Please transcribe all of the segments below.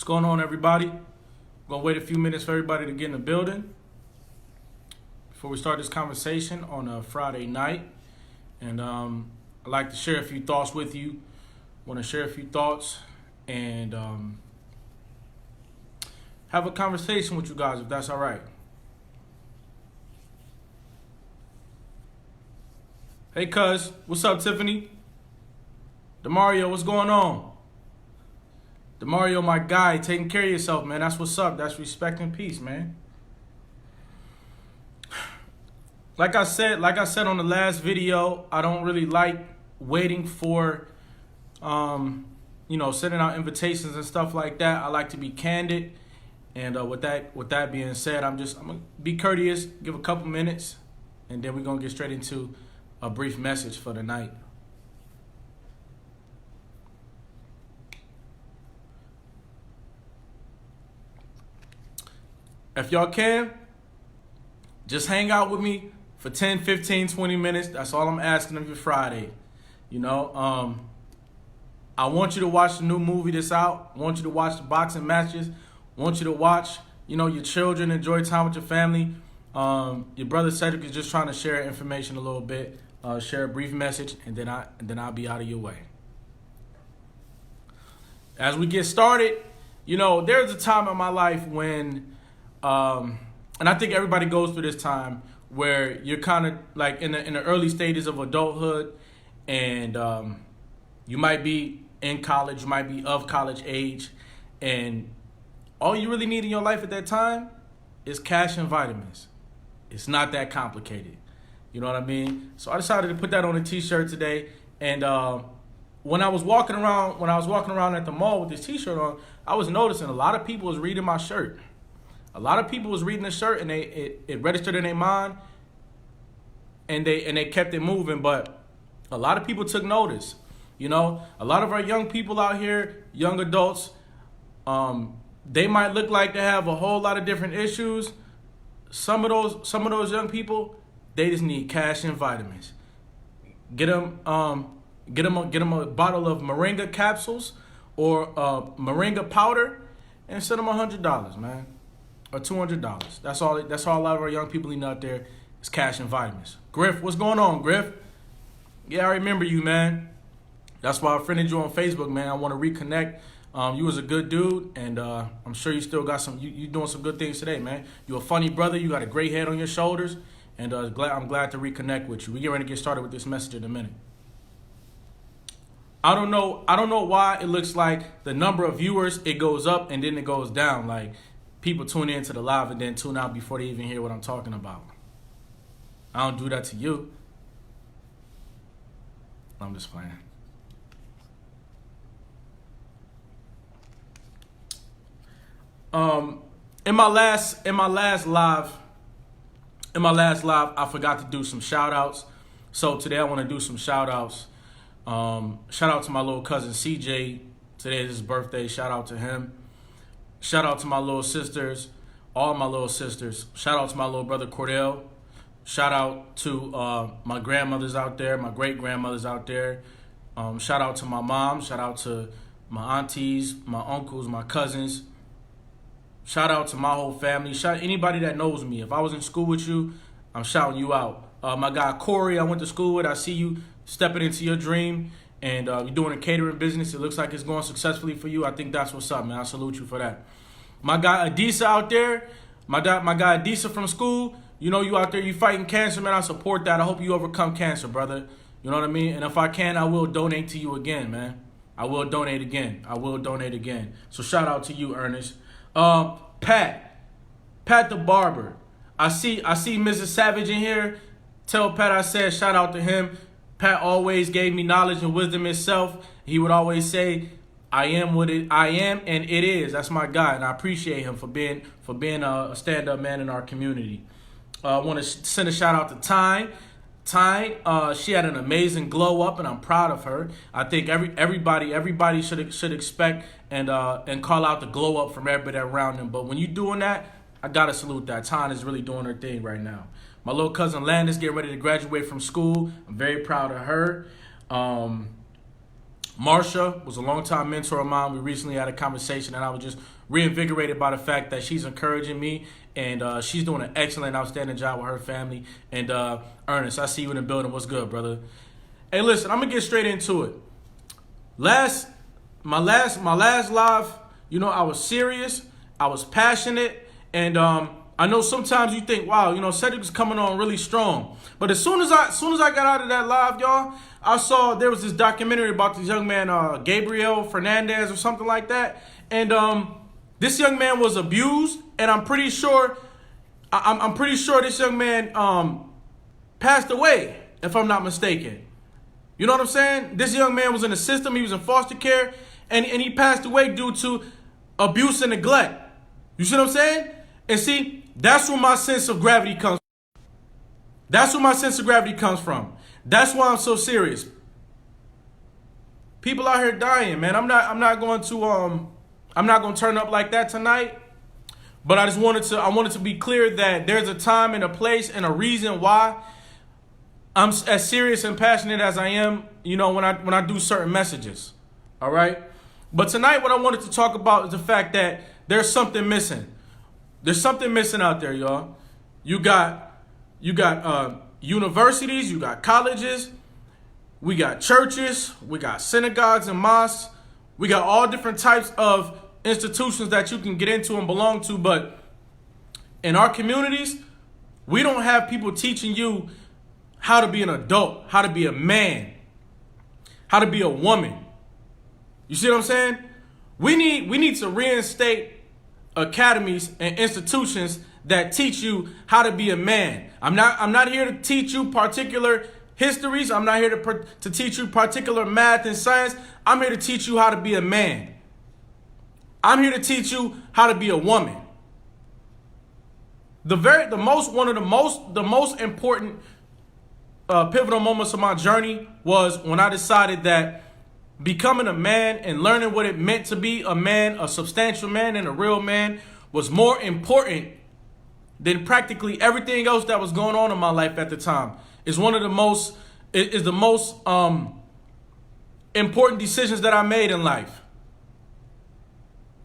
going on, everybody? We're going to wait a few minutes for everybody to get in the building before we start this conversation on a Friday night. And I'd like to share a few thoughts with you. Want to share a few thoughts and have a conversation with you guys, if that's all right. Hey, cuz, what's up, Tiffany? DeMario, what's going on? DeMario, my guy, taking care of yourself, man. That's what's up. That's respect and peace, man. Like I said on the last video, I don't really like waiting for, sending out invitations and stuff like that. I like to be candid. And with that being said, I'm gonna be courteous, give a couple minutes, and then we're gonna get straight into a brief message for the night. If y'all can, just hang out with me for 10, 15, 20 minutes. That's all I'm asking of you Friday. I want you to watch the new movie that's out. I want you to watch the boxing matches. I want you to watch, your children, enjoy time with your family. Your brother Cedric is just trying to share information a little bit, share a brief message, and then I'll be out of your way. As we get started, there's a time in my life when, and I think everybody goes through this time where you're kind of like in the early stages of adulthood, and you might be in college, you might be of college age, and all you really need in your life at that time is cash and vitamins. It's not that complicated. You know what I mean? So I decided to put that on a t-shirt today. And when I was walking around at the mall with this t-shirt on, I was noticing a lot of people was reading my shirt. A lot of people was reading the shirt, and it registered in their mind, and they kept it moving. But a lot of people took notice. A lot of our young people out here, young adults, they might look like they have a whole lot of different issues. Some of those young people, they just need cash and vitamins. Get them a bottle of Moringa capsules or Moringa powder, and send them $100, man, or $200. That's all a lot of our young people need out there is cash and vitamins. Griff, what's going on, Griff? Yeah, I remember you, man. That's why I friended you on Facebook, man. I want to reconnect. You was a good dude, and I'm sure you still got you doing some good things today, man. You're a funny brother. You got a great head on your shoulders, and I'm glad to reconnect with you. We get ready to get started with this message in a minute. I don't know why it looks like the number of viewers, it goes up and then it goes down. Like people tune into the live and then tune out before they even hear what I'm talking about. I don't do that to you. I'm just playing. In my last live, I forgot to do some shout outs. So today I want to do some shout outs. Shout out to my little cousin CJ. Today is his birthday. Shout out to him. Shout out to my little sisters, all my little sisters. Shout out to my little brother Cordell. Shout out to my grandmothers out there, my great grandmothers out there. Shout out to my mom. Shout out to my aunties, my uncles, my cousins. Shout out to my whole family. Shout anybody that knows me. If I was in school with you, I'm shouting you out. My guy Corey, I went to school with. I see you stepping into your dream, and you're doing a catering business. It looks like it's going successfully for you. I think that's what's up, man. I salute you for that. My guy Adisa out there, my guy Adisa from school. You out there, you fighting cancer, man. I support that. I hope you overcome cancer, brother. You know what I mean? And if I can, I will donate to you again, man. I will donate again. So shout out to you, Ernest. Pat the barber. I see Mrs. Savage in here. Tell Pat I said shout out to him. Pat always gave me knowledge and wisdom himself. He would always say, I am what I am, and it is. That's my guy, and I appreciate him for being a stand-up man in our community. I want to send a shout out to Tyne. She had an amazing glow up, and I'm proud of her. I think everybody should expect and call out the glow up from everybody around them. But when you're doing that, I gotta salute that. Tyne is really doing her thing right now. My little cousin Landis getting ready to graduate from school. I'm very proud of her. Marsha was a longtime mentor of mine. We recently had a conversation, and I was just reinvigorated by the fact that she's encouraging me, and she's doing an excellent, outstanding job with her family. And Ernest, I see you in the building. What's good, brother? Hey, listen, I'm gonna get straight into it. My last live, I was serious, I was passionate, and I know sometimes you think, wow, Cedric is coming on really strong. But as soon as I got out of that live, y'all, I saw there was this documentary about this young man, Gabriel Fernandez or something like that. And this young man was abused, and I'm pretty sure this young man passed away, if I'm not mistaken. You know what I'm saying? This young man was in the system, he was in foster care, and he passed away due to abuse and neglect. You see what I'm saying? And see, that's where my sense of gravity comes from. That's where my sense of gravity comes from. That's why I'm so serious. People out here dying, man. I'm not going to turn up like that tonight. But I wanted to be clear that there's a time and a place and a reason why I'm as serious and passionate as I am, when I do certain messages. All right? But tonight what I wanted to talk about is the fact that there's something missing. There's something missing out there, y'all. You got universities, you got colleges, we got churches, we got synagogues and mosques, we got all different types of institutions that you can get into and belong to, but in our communities, we don't have people teaching you how to be an adult, how to be a man, how to be a woman. You see what I'm saying? We need to reinstate academies and institutions that teach you how to be a man. I'm not here to teach you particular histories. I'm not here to teach you particular math and science. I'm here to teach you how to be a man. I'm here to teach you how to be a woman. The most important pivotal moments of my journey was when I decided that becoming a man and learning what it meant to be a man, a substantial man and a real man, was more important than practically everything else that was going on in my life at the time. It's the most important decisions that I made in life.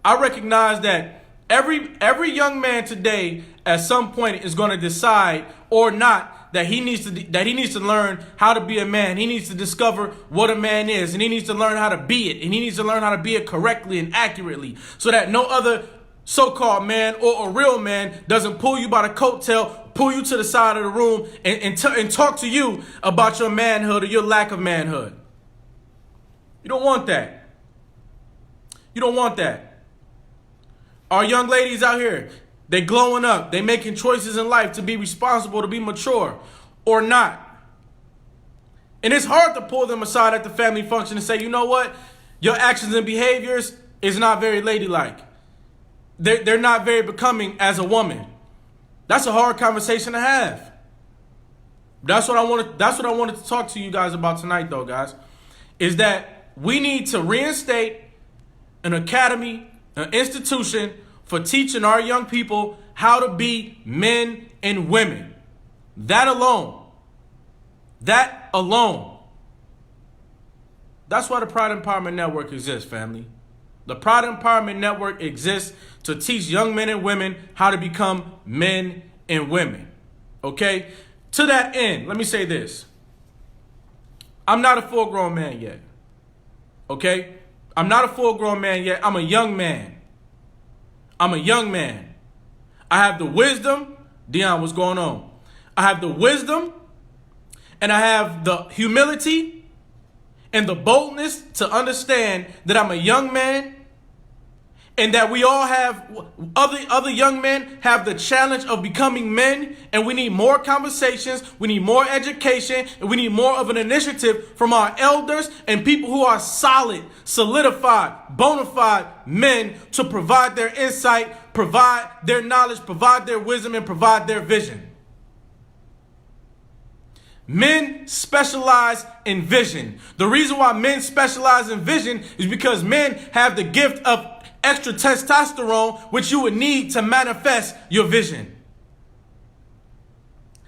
I recognize that every young man today at some point is going to decide or not that he needs to learn how to be a man. He needs to discover what a man is, and he needs to learn how to be it, and he needs to learn how to be it correctly and accurately, so that no other so-called man or a real man doesn't pull you by the coattail, pull you to the side of the room, and talk to you about your manhood or your lack of manhood. You don't want that. You don't want that. Our young ladies out here, they glowing up. They making choices in life to be responsible, to be mature, or not. And it's hard to pull them aside at the family function and say, you know what? Your actions and behaviors is not very ladylike. They're not very becoming as a woman. That's a hard conversation to have. That's what I wanted to talk to you guys about tonight, though, guys, is that we need to reinstate an academy, an institution for teaching our young people how to be men and women. That alone. That's why the Pride Empowerment Network exists, family. The Pride Empowerment Network exists to teach young men and women how to become men and women. Okay? To that end, let me say this. I'm not a full-grown man yet. Okay? I'm not a full-grown man yet. I'm a young man. I have the wisdom. Dion, what's going on? I have the wisdom, and I have the humility and the boldness to understand that I'm a young man, and that we all have, other young men have the challenge of becoming men, and we need more conversations, we need more education, and we need more of an initiative from our elders and people who are solid, solidified, bona fide men to provide their insight, provide their knowledge, provide their wisdom, and provide their vision. Men specialize in vision. The reason why men specialize in vision is because men have the gift of extra testosterone, which you would need to manifest your vision.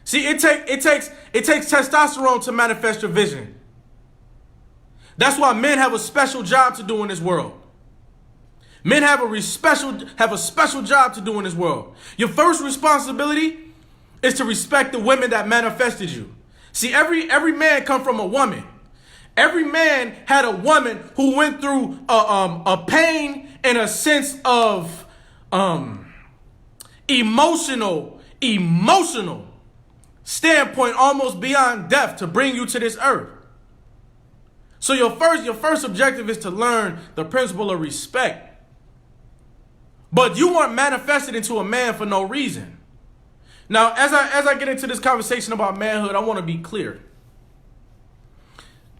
See, it takes testosterone to manifest your vision. That's why men have a special job to do in this world. Men have a special job to do in this world. Your first responsibility is to respect the women that manifested you. See, every man come from a woman. Every man had a woman who went through a pain and a sense of emotional standpoint, almost beyond death, to bring you to this earth. So your first objective is to learn the principle of respect. But you weren't manifested into a man for no reason. Now, as I get into this conversation about manhood, I want to be clear.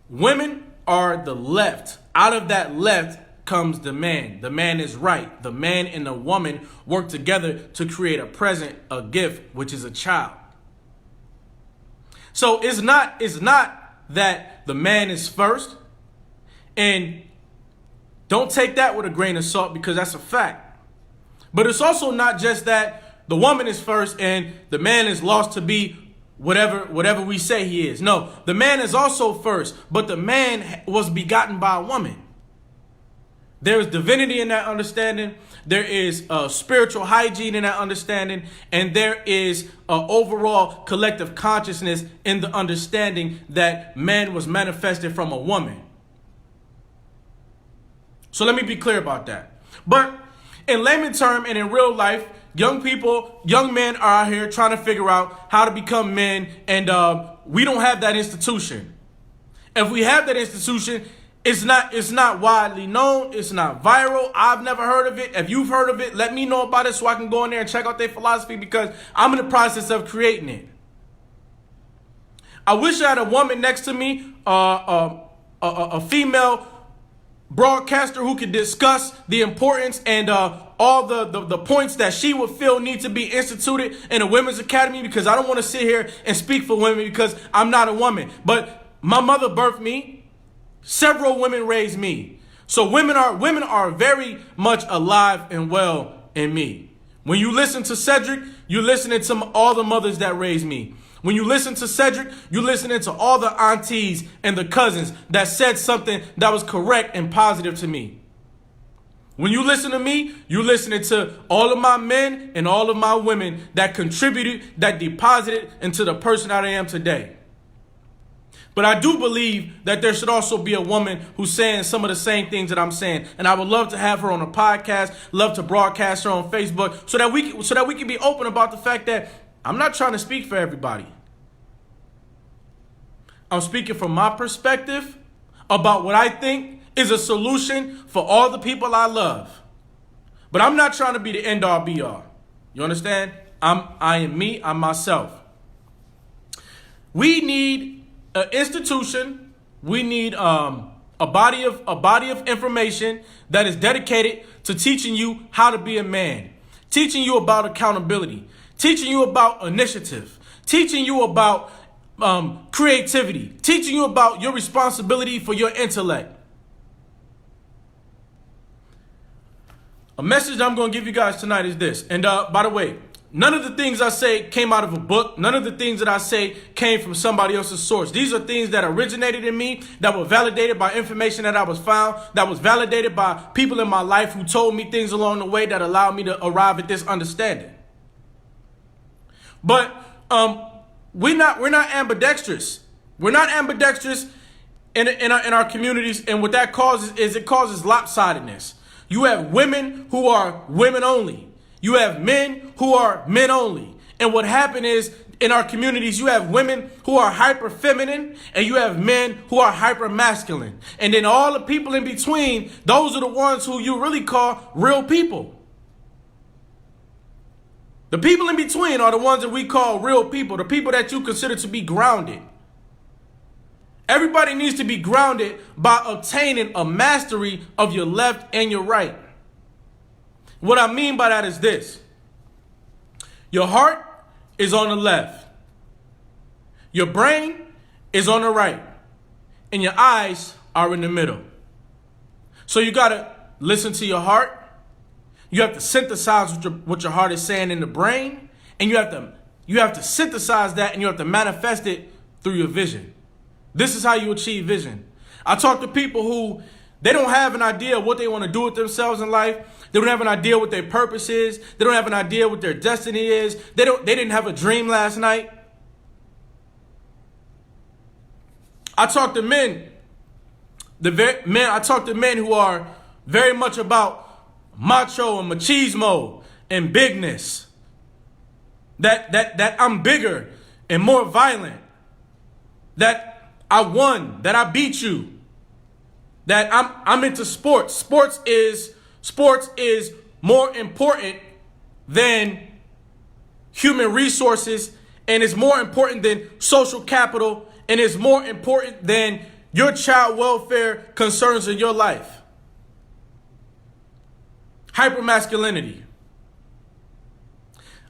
Women are the left. Out of that left comes the man. The man is right. The man and the woman work together to create a present, a gift, which is a child. So it's not that the man is first. And don't take that with a grain of salt, because that's a fact. But it's also not just that the woman is first and the man is lost to be whatever we say he is. No, the man is also first, but the man was begotten by a woman. There is divinity in that understanding. There is spiritual hygiene in that understanding. And there is overall collective consciousness in the understanding that man was manifested from a woman. So let me be clear about that. But in layman term and in real life, young men are out here trying to figure out how to become men, and we don't have that institution. If we have that institution, it's not widely known. It's not viral. I've never heard of it. If you've heard of it, let me know about it so I can go in there and check out their philosophy, because I'm in the process of creating it. I wish I had a woman next to me, a female broadcaster who could discuss the importance and all the points that she would feel need to be instituted in a women's academy, because I don't want to sit here and speak for women because I'm not a woman. But my mother birthed me. Several women raised me. So women are very much alive and well in me. When you listen to Cedric, you're listening to all the mothers that raised me. When you listen to Cedric, you're listening to all the aunties and the cousins that said something that was correct and positive to me. When you listen to me, you're listening to all of my men and all of my women that contributed, that deposited into the person that I am today. But I do believe that there should also be a woman who's saying some of the same things that I'm saying. And I would love to have her on a podcast, love to broadcast her on Facebook, so that we can be open about the fact that I'm not trying to speak for everybody. I'm speaking from my perspective about what I think is a solution for all the people I love. But I'm not trying to be the end all be all. You understand? I am me, I'm myself. We need an institution. We need a body of information that is dedicated to teaching you how to be a man, teaching you about accountability, teaching you about initiative, teaching you about creativity, teaching you about your responsibility for your intellect. A message I'm going to give you guys tonight is this. And by the way, none of the things I say came out of a book. None of the things that I say came from somebody else's source. These are things that originated in me, that were validated by information that I was found, that was validated by people in my life who told me things along the way that allowed me to arrive at this understanding. But we're not ambidextrous. We're not ambidextrous in our communities, and what that causes is it causes lopsidedness. You have women who are women only. You have men who are men only. And what happened is, in our communities, you have women who are hyper feminine and you have men who are hyper masculine. And then all the people in between, those are the ones who you really call real people. The people in between are the ones that we call real people, the people that you consider to be grounded. Everybody needs to be grounded by obtaining a mastery of your left and your right. What I mean by that is this. Your heart is on the left. Your brain is on the right. And your eyes are in the middle. So you got to listen to your heart. You have to synthesize what your heart is saying in the brain. And you have to synthesize that, and you have to manifest it through your vision. This is how you achieve vision. I talk to people who they don't have an idea of what they want to do with themselves in life. They don't have an idea what their purpose is. They don't have an idea what their destiny is. They didn't have a dream last night. I talk to men. I talk to men who are very much about macho and machismo and bigness. That I'm bigger and more violent. That I won. That I beat you. That I'm into sports. Sports is more important than human resources, and it's more important than social capital, and it's more important than your child welfare concerns in your life. Hypermasculinity.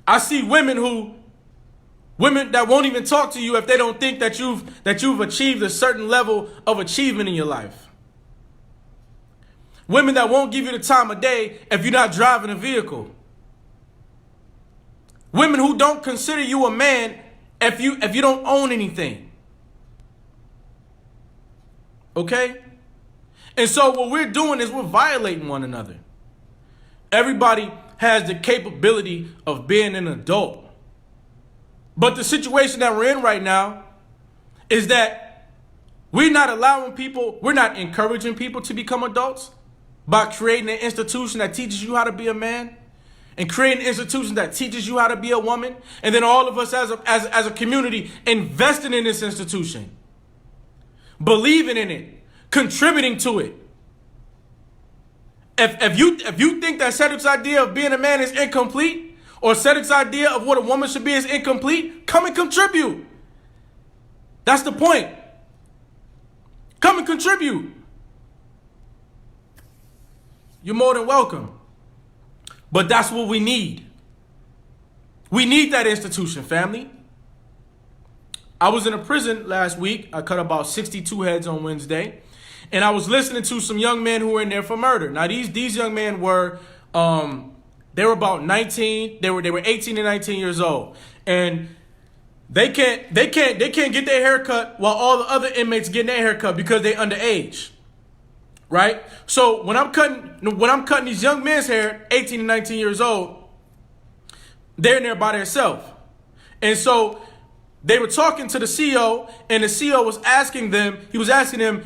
I see women that won't even talk to you if they don't think that you've achieved a certain level of achievement in your life. Women that won't give you the time of day if you're not driving a vehicle. Women who don't consider you a man if you don't own anything. Okay? And so what we're doing is we're violating one another. Everybody has the capability of being an adult. But the situation that we're in right now is that we're not encouraging people to become adults by creating an institution that teaches you how to be a man and creating an institution that teaches you how to be a woman. And then all of us as a community investing in this institution, believing in it, contributing to it. If you think that Cedric's idea of being a man is incomplete, or Cedric's idea of what a woman should be is incomplete, come and contribute. That's the point. Come and contribute. You're more than welcome. But that's what we need. We need that institution, family. I was in a prison last week. I cut about 62 heads on Wednesday. And I was listening to some young men who were in there for murder. Now, these young men were, they were about 19. They were 18 and 19 years old. And they can't get their hair cut while all the other inmates getting their hair cut because they underage. Right? So when I'm cutting these young men's hair, 18 and 19 years old, they're in there by themselves. And so they were talking to the CO, and the CO was asking them,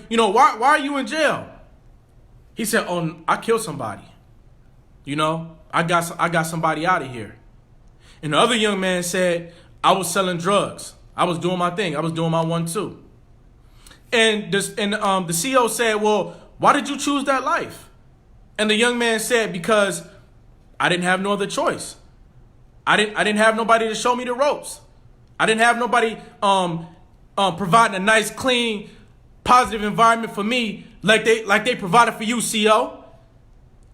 why are you in jail? He said, oh, I killed somebody. I got somebody out of here. And the other young man said, I was selling drugs. I was doing my thing. I was doing my 1-2. And the CO said, well, why did you choose that life? And the young man said, because I didn't have no other choice. I didn't have nobody to show me the ropes. I didn't have nobody providing a nice, clean, positive environment for me like they provided for you, CO.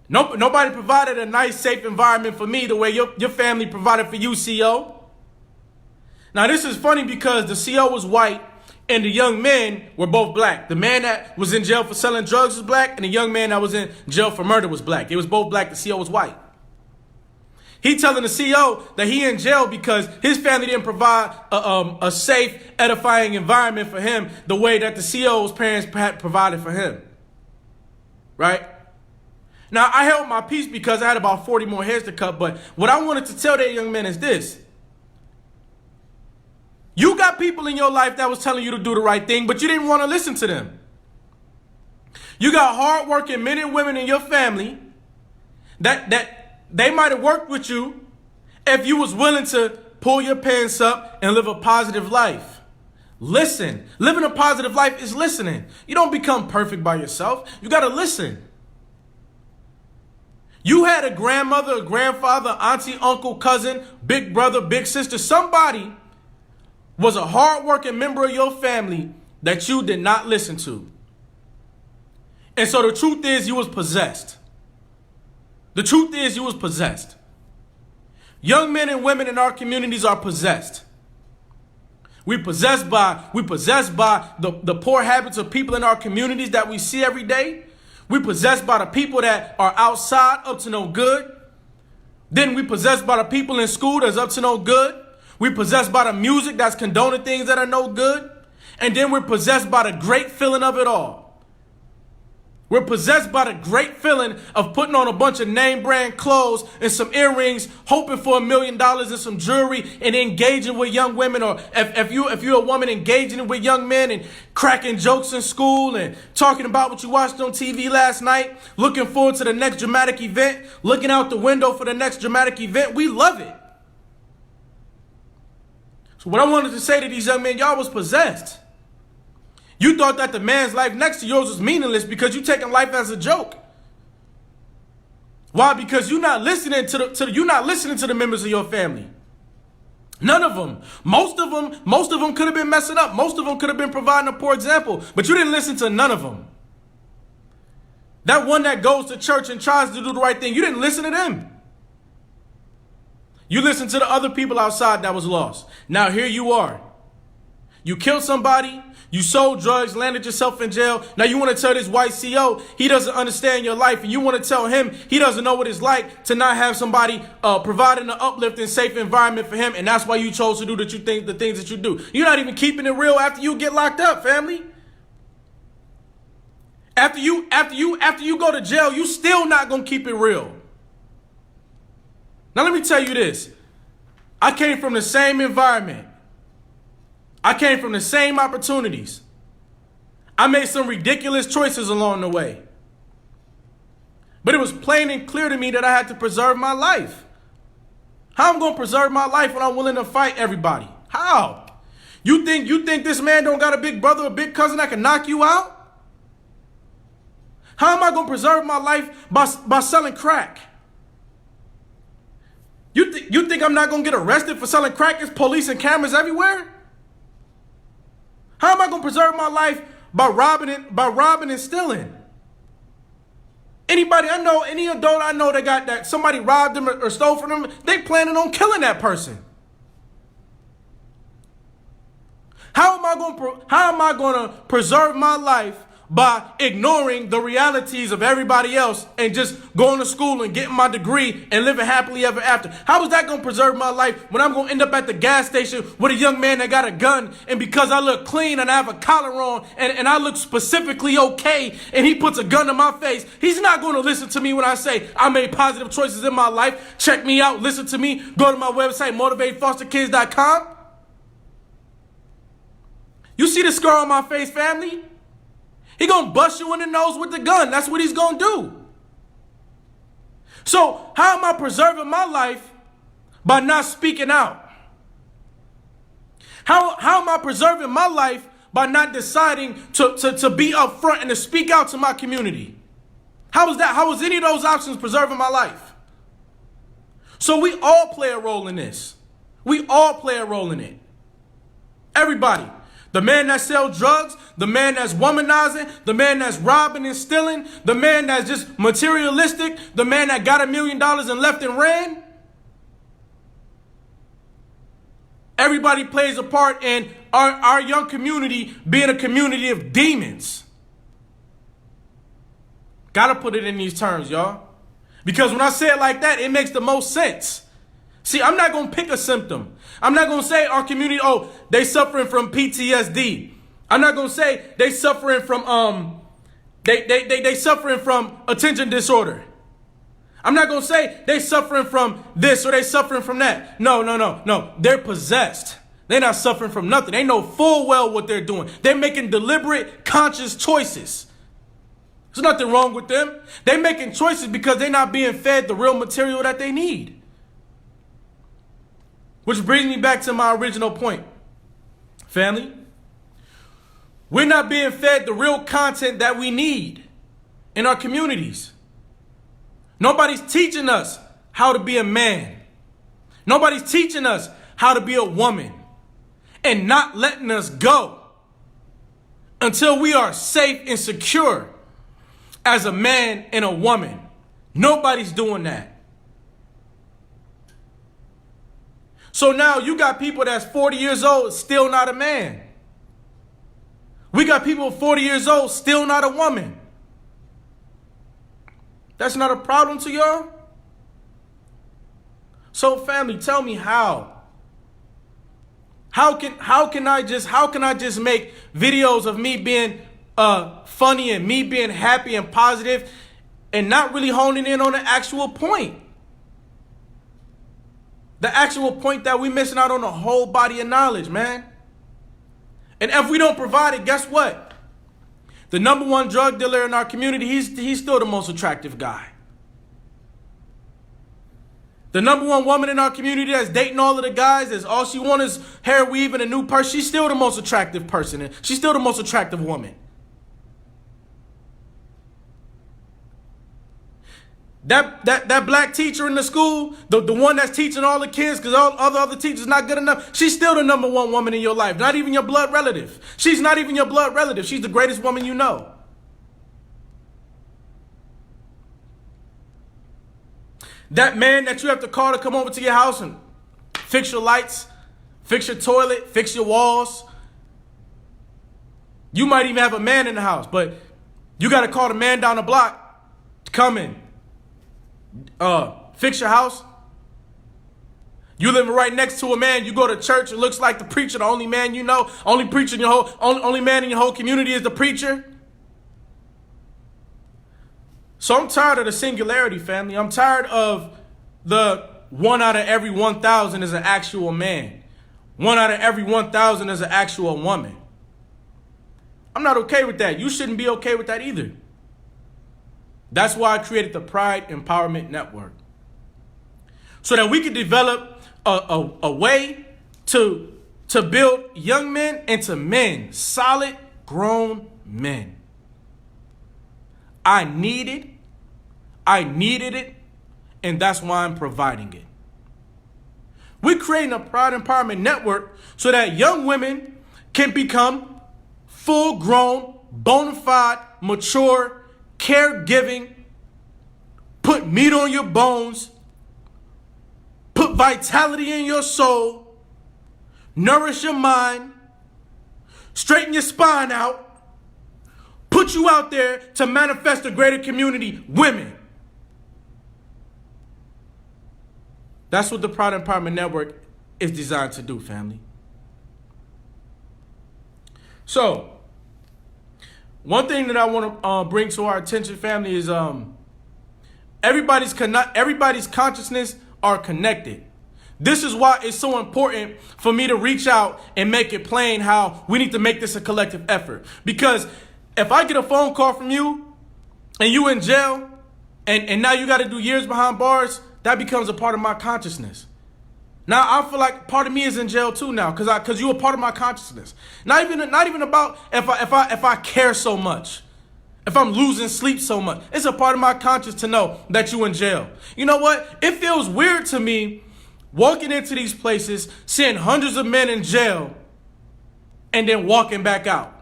Nobody provided a nice, safe environment for me the way your family provided for you, CO. Now, this is funny because the CO was white and the young men were both black. The man that was in jail for selling drugs was black, and the young man that was in jail for murder was black. They was both black. The CO was white. He telling the CO that he in jail because his family didn't provide a safe, edifying environment for him the way that the CO's parents had provided for him. Right? Now, I held my peace because I had about 40 more heads to cut, but what I wanted to tell that young man is this. You got people in your life that was telling you to do the right thing, but you didn't want to listen to them. You got hardworking men and women in your family that they might have worked with you if you was willing to pull your pants up and live a positive life. Listen. Living a positive life is listening. You don't become perfect by yourself. You got to listen. You had a grandmother, a grandfather, auntie, uncle, cousin, big brother, big sister. Somebody was a hardworking member of your family that you did not listen to. And so the truth is you was possessed. The truth is you was possessed. Young men and women in our communities are possessed. We possessed by the poor habits of people in our communities that we see every day. We possessed by the people that are outside up to no good. Then we possessed by the people in school that's up to no good. We possessed by the music that's condoning things that are no good. And then we're possessed by the great feeling of it all. We're possessed by the great feeling of putting on a bunch of name brand clothes and some earrings, hoping for $1 million and some jewelry, and engaging with young women. Or if you're a woman, engaging with young men and cracking jokes in school and talking about what you watched on TV last night, looking forward to the next dramatic event, looking out the window for the next dramatic event. We love it. So what I wanted to say to these young men, y'all was possessed. You thought that the man's life next to yours was meaningless because you're taking life as a joke. Why? Because you're not listening to the members of your family. None of them. Most of them could have been messing up. Most of them could have been providing a poor example, but you didn't listen to none of them. That one that goes to church and tries to do the right thing, you didn't listen to them. You listened to the other people outside that was lost. Now here you are. You killed somebody. You sold drugs, landed yourself in jail. Now you want to tell this white CO he doesn't understand your life, and you want to tell him he doesn't know what it's like to not have somebody providing an uplifting, safe environment for him, and that's why you chose to do the things that you do. You're not even keeping it real after you get locked up, family. After you go to jail, you still not gonna keep it real. Now let me tell you this. I came from the same environment. I came from the same opportunities. I made some ridiculous choices along the way. But it was plain and clear to me that I had to preserve my life. How am I going to preserve my life when I'm willing to fight everybody? How? You think this man don't got a big brother or big cousin that can knock you out? How am I going to preserve my life by selling crack? You think I'm not going to get arrested for selling crack? There's police and cameras everywhere. How am I going to preserve my life by robbing and stealing? Anybody I know, any adult I know that somebody robbed them or stole from them, they planning on killing that person. How am I going to preserve my life by ignoring the realities of everybody else and just going to school and getting my degree and living happily ever after? How is that going to preserve my life when I'm going to end up at the gas station with a young man that got a gun, and because I look clean and I have a collar on and I look specifically okay and he puts a gun to my face, he's not going to listen to me when I say I made positive choices in my life. Check me out. Listen to me. Go to my website, motivatefosterkids.com. You see the scar on my face, family? He gonna bust you in the nose with the gun. That's what he's gonna do. So how am I preserving my life? By not speaking out. How am I preserving my life? By not deciding to be upfront and to speak out to my community. How is that? How is any of those options preserving my life? So we all play a role in this. We all play a role in it. Everybody. The man that sells drugs, the man that's womanizing, the man that's robbing and stealing, the man that's just materialistic, the man that got $1 million and left and ran. Everybody plays a part in our young community being a community of demons. Gotta put it in these terms, y'all. Because when I say it like that, it makes the most sense. See, I'm not going to pick a symptom. I'm not going to say our community, oh, they suffering from PTSD. I'm not going to say they suffering from they suffering from attention disorder. I'm not going to say they suffering from this or they suffering from that. No. They're possessed. They're not suffering from nothing. They know full well what they're doing. They're making deliberate, conscious choices. There's nothing wrong with them. They're making choices because they're not being fed the real material that they need. Which brings me back to my original point. Family, we're not being fed the real content that we need in our communities. Nobody's teaching us how to be a man. Nobody's teaching us how to be a woman, and not letting us go until we are safe and secure as a man and a woman. Nobody's doing that. So now you got people that's 40 years old, still not a man. We got people 40 years old, still not a woman. That's not a problem to y'all? So family, tell me how. How can I just make videos of me being funny and me being happy and positive and not really honing in on the actual point. The actual point that we missing out on a whole body of knowledge, man. And if we don't provide it, guess what? The number one drug dealer in our community, he's still the most attractive guy. The number one woman in our community that's dating all of the guys, that's all she wants is hair weave and a new purse, she's still the most attractive person. And she's still the most attractive woman. That black teacher in the school, the one that's teaching all the kids because all the other teachers not good enough, she's still the number one woman in your life. Not even your blood relative. She's not even your blood relative. She's the greatest woman you know. That man that you have to call to come over to your house and fix your lights, fix your toilet, fix your walls. You might even have a man in the house, but you got to call the man down the block to come in. Fix your house. You living right next to a man. You go to church. It looks like the preacher, the only man you know, only preacher in your only man in your whole community is the preacher. So I'm tired of the singularity, family. I'm tired of the 1 out of every 1,000 is an actual man. 1 out of every 1,000 is an actual woman. I'm not okay with that. You shouldn't be okay with that either. That's why I created the Pride Empowerment Network. So that we could develop a way to build young men into men, solid, grown men. I needed it, and that's why I'm providing it. We're creating a Pride Empowerment Network so that young women can become full-grown, bona fide, mature, caregiving, put meat on your bones, put vitality in your soul, nourish your mind, straighten your spine out, put you out there to manifest a greater community, women. That's what the Pride Empowerment Network is designed to do, family. So, one thing that I want to bring to our attention, family, is everybody's consciousness are connected. This is why it's so important for me to reach out and make it plain how we need to make this a collective effort. Because if I get a phone call from you and you in jail and now you got to do years behind bars, that becomes a part of my consciousness. Now I feel like part of me is in jail too now because you are part of my consciousness. Not even about if I care so much, if I'm losing sleep so much. It's a part of my conscience to know that you in jail. You know what? It feels weird to me walking into these places, seeing hundreds of men in jail, and then walking back out.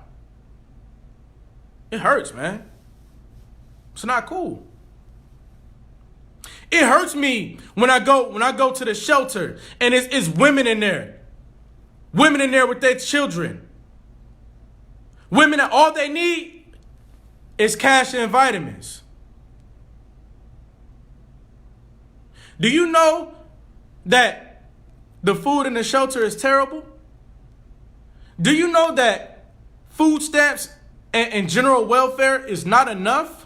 It hurts, man. It's not cool. It hurts me when I go to the shelter and it's women in there. Women in there with their children. Women that all they need is cash and vitamins. Do you know that the food in the shelter is terrible? Do you know that food stamps and general welfare is not enough?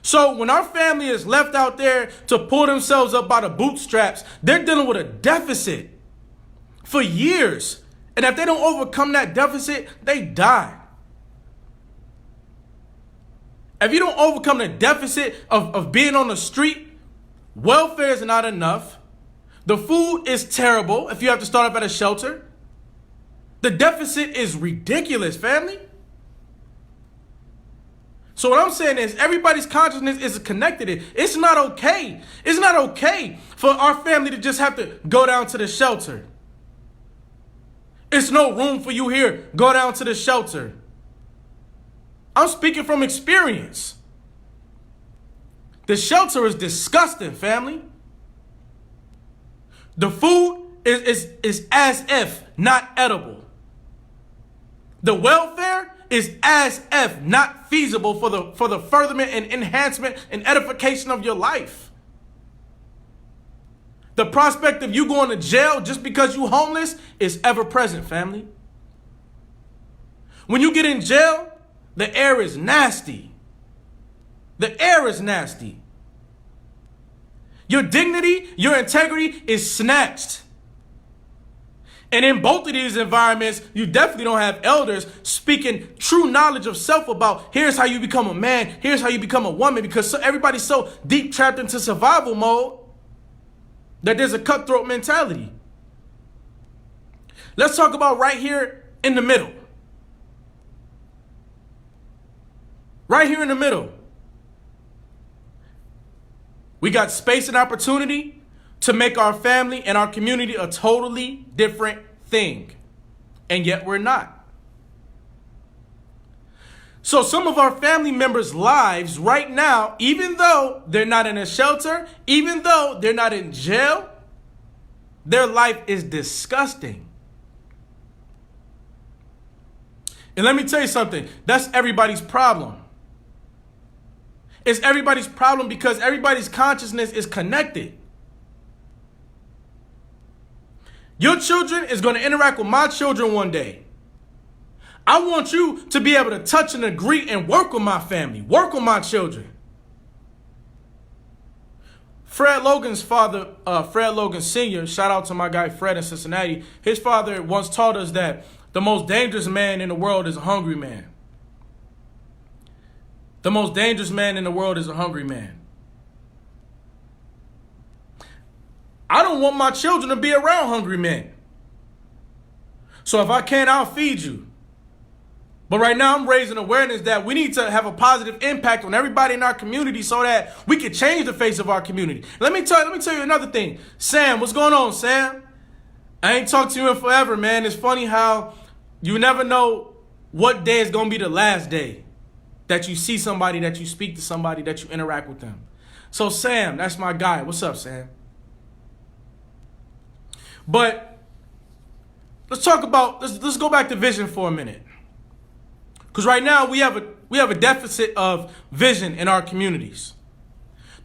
So when our family is left out there to pull themselves up by the bootstraps, they're dealing with a deficit for years. And if they don't overcome that deficit, they die. If you don't overcome the deficit of being on the street, welfare is not enough. The food is terrible if you have to start off at a shelter. The deficit is ridiculous, family. So what I'm saying is everybody's consciousness is connected. It's not okay. It's not okay for our family to just have to go down to the shelter. It's no room for you here. Go down to the shelter. I'm speaking from experience. The shelter is disgusting, family. The food is as if not edible. The welfare is as if not feasible for the furtherment and enhancement and edification of your life. The prospect of you going to jail just because you're homeless is ever present, family. When you get in jail, the air is nasty. The air is nasty. Your dignity, your integrity is snatched. And in both of these environments, you definitely don't have elders speaking true knowledge of self about here's how you become a man, here's how you become a woman, because everybody's so deep trapped into survival mode that there's a cutthroat mentality. Let's talk about right here in the middle. Right here in the middle. We got space and opportunity to make our family and our community a totally different thing. And yet we're not. So some of our family members' lives right now, even though they're not in a shelter, even though they're not in jail, their life is disgusting. And let me tell you something, that's everybody's problem. It's everybody's problem because everybody's consciousness is connected. Your children is going to interact with my children one day. I want you to be able to touch and agree and work with my family, work with my children. Fred Logan's father, Fred Logan Sr., shout out to my guy Fred in Cincinnati. His father once taught us that the most dangerous man in the world is a hungry man. The most dangerous man in the world is a hungry man. I don't want my children to be around hungry men. So if I can, I'll feed you. But right now I'm raising awareness that we need to have a positive impact on everybody in our community so that we can change the face of our community. Let me tell you another thing. Sam, what's going on, Sam? I ain't talked to you in forever, man. It's funny how you never know what day is going to be the last day that you see somebody, that you speak to somebody, that you interact with them. So Sam, that's my guy. What's up, Sam? But let's go back to vision for a minute. Because right now we have a deficit of vision in our communities.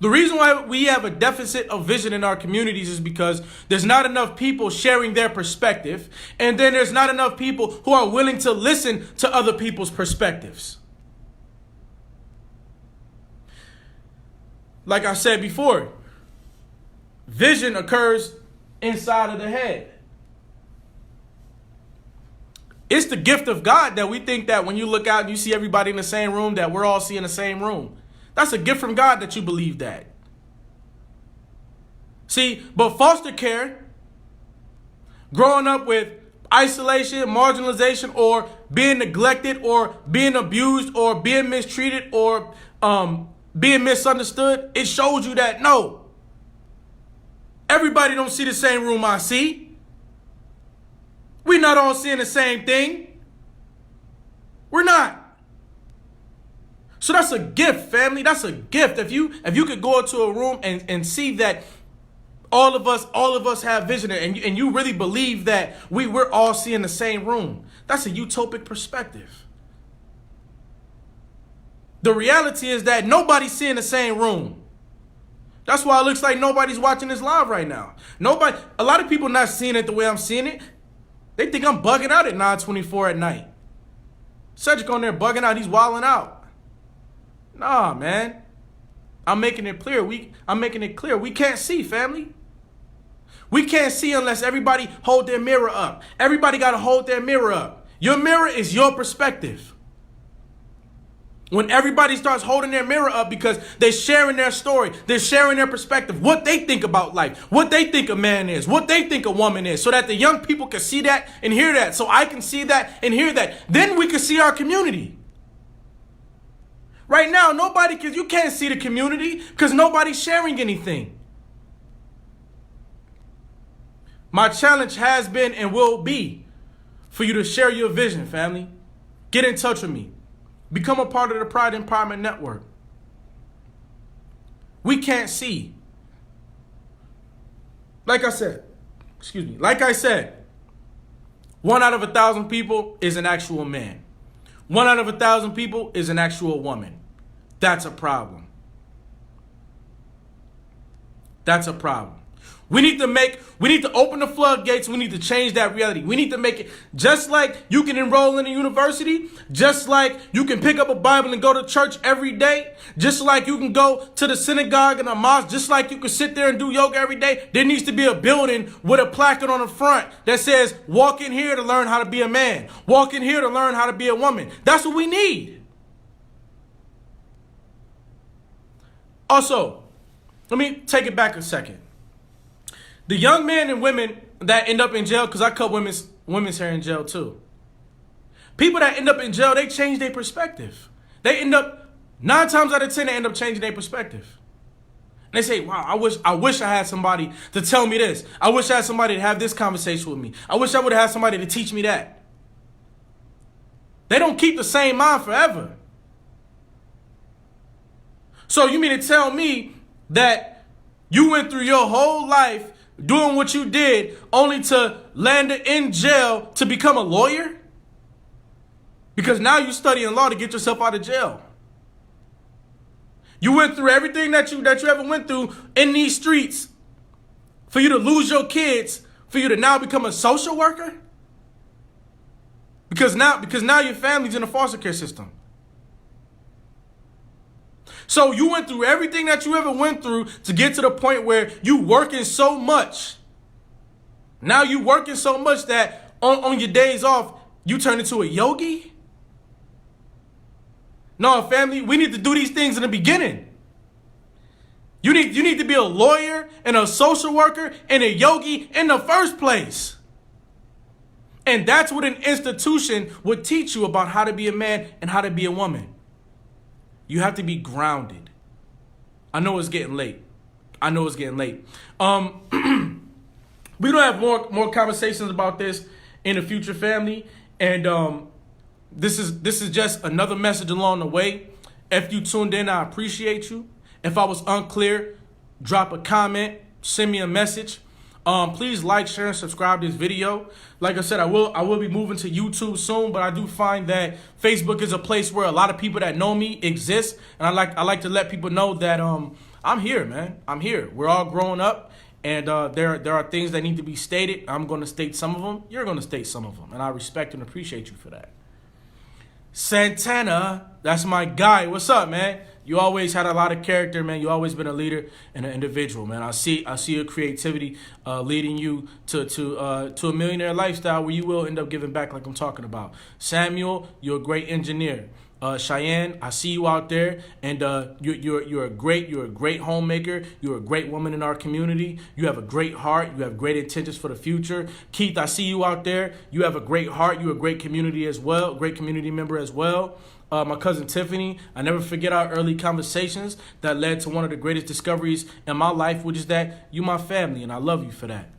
The reason why we have a deficit of vision in our communities is because there's not enough people sharing their perspective, and then there's not enough people who are willing to listen to other people's perspectives. Like I said before, vision occurs inside of the head. It's the gift of God that we think that when you look out and you see everybody in the same room, that we're all seeing the same room. That's a gift from God that you believe that. See, but foster care, growing up with isolation, marginalization, or being neglected, or being abused, or being mistreated, or being misunderstood, it shows you that no, everybody don't see the same room I see. We're not all seeing the same thing. We're not. So that's a gift, family. That's a gift. If you could go into a room and see that all of us have vision, and you really believe that we're all seeing the same room, that's a utopic perspective. The reality is that nobody's seeing the same room. That's why it looks like nobody's watching this live right now. A lot of people not seeing it the way I'm seeing it. They think I'm bugging out at 9:24 at night. Cedric on there bugging out. He's wilding out. Nah, man. I'm making it clear. We can't see, family. We can't see unless everybody hold their mirror up. Everybody got to hold their mirror up. Your mirror is your perspective. When everybody starts holding their mirror up because they're sharing their story, they're sharing their perspective, what they think about life, what they think a man is, what they think a woman is, so that the young people can see that and hear that, so I can see that and hear that. Then we can see our community. Right now, you can't see the community because nobody's sharing anything. My challenge has been and will be for you to share your vision, family. Get in touch with me. Become a part of the Pride Empowerment Network. We can't see. Like I said, 1 out of 1,000 people is an actual man. 1 out of 1,000 people is an actual woman. That's a problem. That's a problem. We need to open the floodgates. We need to change that reality. We need to make it just like you can enroll in a university, just like you can pick up a Bible and go to church every day, just like you can go to the synagogue and a mosque, just like you can sit there and do yoga every day. There needs to be a building with a placard on the front that says, walk in here to learn how to be a man. Walk in here to learn how to be a woman. That's what we need. Also, let me take it back a second. The young men and women that end up in jail, because I cut women's hair in jail too. People that end up in jail, they change their perspective. They end up, 9 times out of 10, they end up changing their perspective. And they say, wow, I wish I had somebody to tell me this. I wish I had somebody to have this conversation with me. I wish I would have had somebody to teach me that. They don't keep the same mind forever. So you mean to tell me that you went through your whole life doing what you did only to land in jail to become a lawyer? Because now you're studying law to get yourself out of jail. You went through everything that you ever went through in these streets for you to lose your kids, for you to now become a social worker? Because now your family's in a foster care system. So you went through everything that you ever went through to get to the point where you working so much. Now you working so much that on your days off, you turn into a yogi? No, family, we need to do these things in the beginning. You need to be a lawyer and a social worker and a yogi in the first place. And that's what an institution would teach you about how to be a man and how to be a woman. You have to be grounded. I know it's getting late. We're gonna have more conversations about this in the future, family. And this is just another message along the way. If you tuned in, I appreciate you. If I was unclear, drop a comment, send me a message. Please like, share, and subscribe to this video. Like I said, I will be moving to YouTube soon, but I do find that Facebook is a place where a lot of people that know me exist, and I like to let people know that I'm here, man. I'm here. We're all growing up, and there are things that need to be stated. I'm going to state some of them. You're going to state some of them, and I respect and appreciate you for that. Santana, that's my guy. What's up, man? You always had a lot of character, man. You always been a leader and an individual, man. I see your creativity leading you to a millionaire lifestyle where you will end up giving back, like I'm talking about. Samuel, you're a great engineer. Cheyenne, I see you out there, and you're a great homemaker. You're a great woman in our community. You have a great heart. You have great intentions for the future. Keith, I see you out there. You have a great heart. You're a great community as well, great community member as well. My cousin Tiffany, I never forget our early conversations that led to one of the greatest discoveries in my life, which is that you my family, and I love you for that.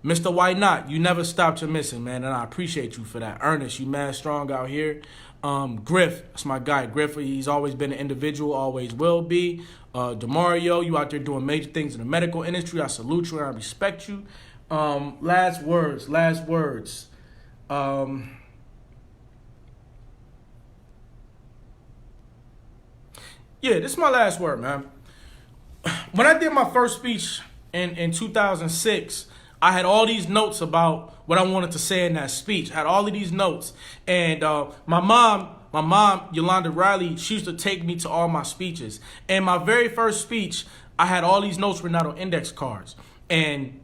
Mr. Why Not, you never stopped your mission, man, and I appreciate you for that. Ernest, you mad strong out here. Griff, that's my guy. Griff, he's always been an individual, always will be. DeMario, you out there doing major things in the medical industry. I salute you and I respect you. Last words. Yeah, this is my last word, man. When I did my first speech in 2006, I had all these notes about what I wanted to say in that speech. I had all of these notes. And my mom, Yolanda Riley, she used to take me to all my speeches. And my very first speech, I had all these notes written out on index cards. And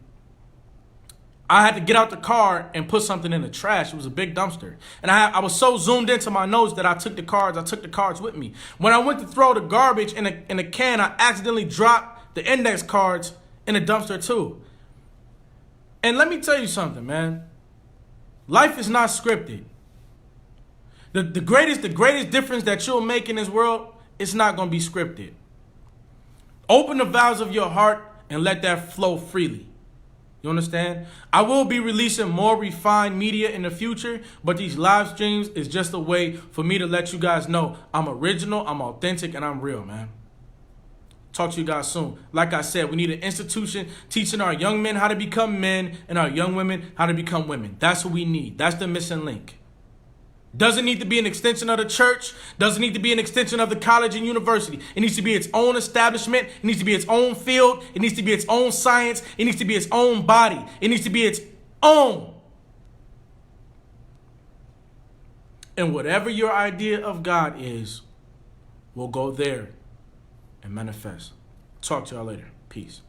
I had to get out the car and put something in the trash. It was a big dumpster. And I was so zoomed into my notes that I took the cards with me. When I went to throw the garbage in a can, I accidentally dropped the index cards in a dumpster too. And let me tell you something, man. Life is not scripted. The greatest difference that you'll make in this world, it's not going to be scripted. Open the valves of your heart and let that flow freely. You understand? I will be releasing more refined media in the future, but these live streams is just a way for me to let you guys know I'm original, I'm authentic, and I'm real, man. Talk to you guys soon. Like I said, we need an institution teaching our young men how to become men and our young women how to become women. That's what we need. That's the missing link. Doesn't need to be an extension of the church. Doesn't need to be an extension of the college and university. It needs to be its own establishment. It needs to be its own field. It needs to be its own science. It needs to be its own body. It needs to be its own. And whatever your idea of God is, we'll go there and manifest. Talk to y'all later. Peace.